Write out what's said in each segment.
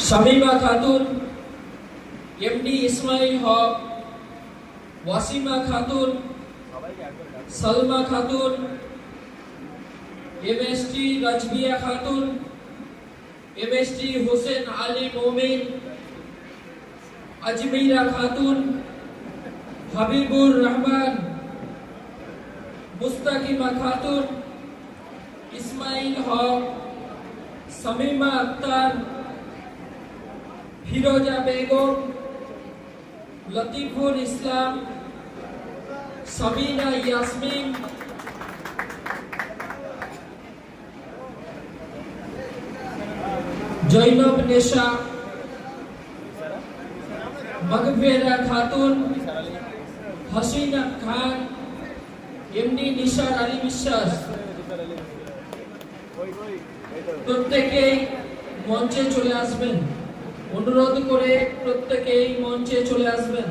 Shamima Khatun, MD Ismail হক, Wasima Khatun, Salma Khatun, MST Razvia Khatun, MST Hossain Ali মোমিন, আজমিরা খাতুন, হাবিবুর রহমান, মুস্তাকিমা খাতুন, ইসমাইল হক, শামিমা আক্তার, ফিরোজা বেগম, লতিফুল ইসলাম, সাবিনা ইয়াসমিন, জৈনব নেশা, মগফেরা খাতুন, হাসিনা খান, MD Nisar Ali বিশ্বাস। প্রত্যেকেই মঞ্চে চলে আসবেন, অনুরোধ করে প্রত্যেকেই মঞ্চে চলে আসবেন।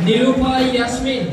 নীলুফা ইয়াসমিন,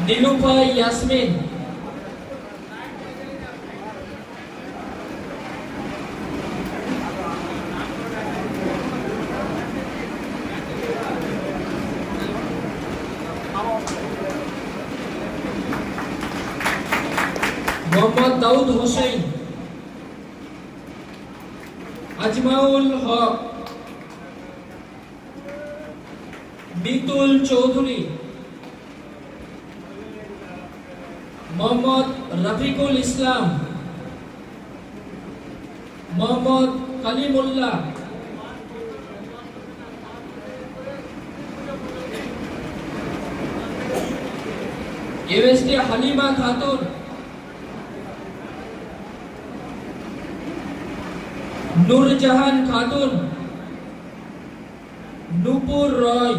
নীলুফা ইয়াসমিন, মোহাম্মদ দাউদ হোসেন, আজমাউল হক, মিতুল চৌধুরী, মোহাম্মদ রফিকুল ইসলাম, মোহাম্মদ কালিমুল্লাহ, এমএসটি হালিমা খাতুন, নূরজাহান খাতুন, নূপুর রয়,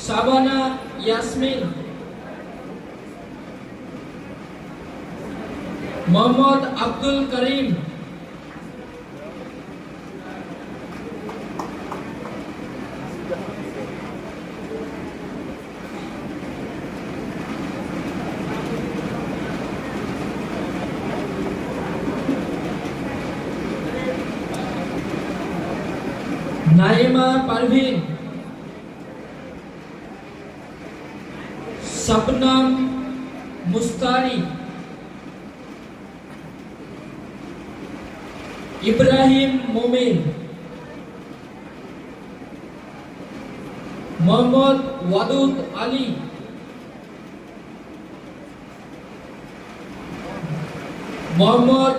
শাবানা ইয়াসমিন, মোহাম্মদ আব্দুল করিম, নাইমা পারভিন, শবনম মুস্তারি, ইব্রাহিম মোমিন, মোহাম্মদ ওয়াদুদ আলী, মোহাম্মদ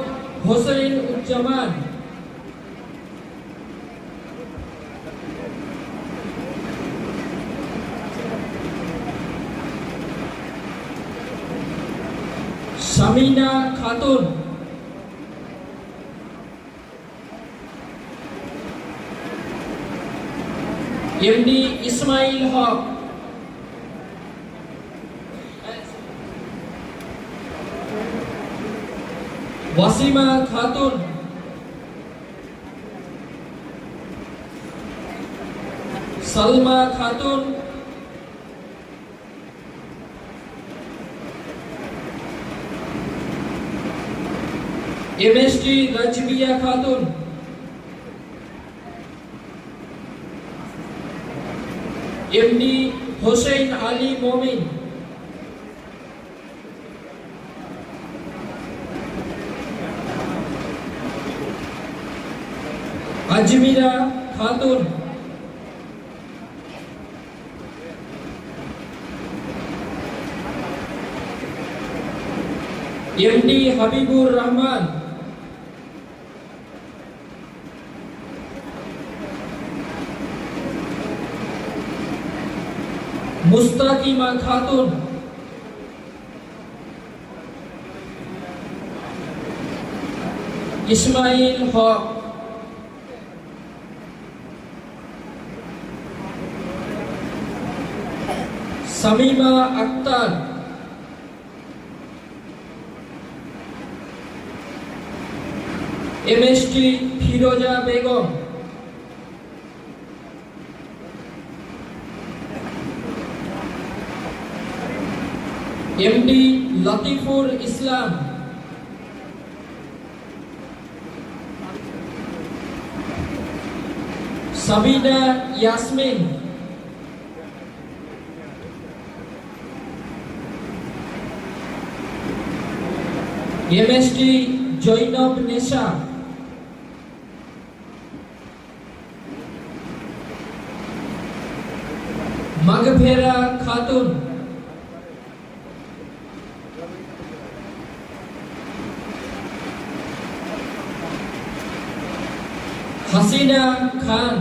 হোসেন উজ্জামান, শামিনা খাতুন, এমডি ইসমাইল হক, ওয়াসিমা খাতুন, সালমা খাতুন, এমএসটি রাজবিয়া খাতুন, এমডি হোসেন আলী মমিন, আজমিরা খাতুন, এমডি হাবিবুর রহমান, মুস্তাকিমা খাতুন, ইসমাইল হক, শামীমা আক্তার, এমএসটি ফিরোজা বেগম, এমডি লতিফুর ইসলাম, সাবিনা ইয়াসমিন, এমএসটি জৈনব নেশা, মাগফেরা খাতুন, হাসিনা খান,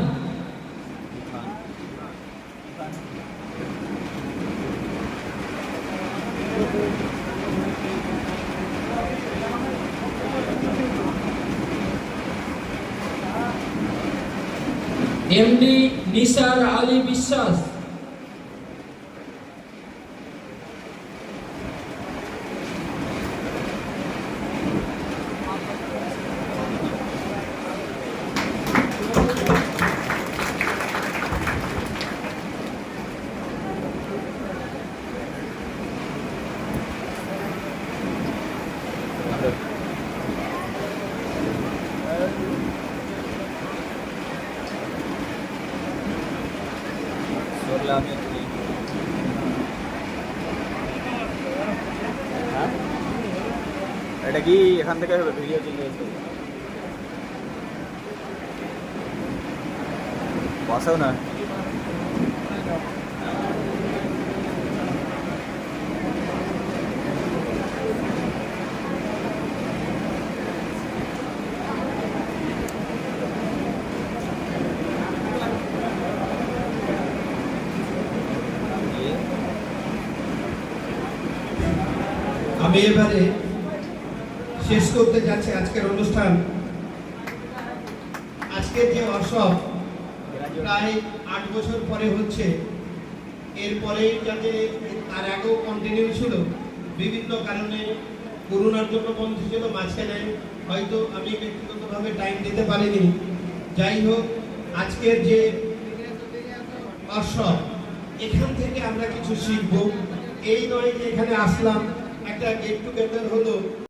এমডি নিসার আলী বিশ্বাস, এটা কি এখান থেকে হবে ভিডিও চলে যাচ্ছে বসেও না আমি এবারে শেষ করতে যাচ্ছি আজকের অনুষ্ঠান। আজকের যে ওয়ার্কশপ প্রায় 8 বছর পরে হচ্ছে, এরপরে যাতে তার আগেও কন্টিনিউ ছিল, বিভিন্ন কারণে করোনার জন্য বন্ধ ছিল, মাঝখানে হয়তো আমি ব্যক্তিগতভাবে টাইম দিতে পারিনি। যাই হোক, আজকের যে ওয়ার্কশপ, এখান থেকে আমরা কিছু শিখব। এই নয় যে এখানে আসলাম, একটা গেট টুগেদার হলো,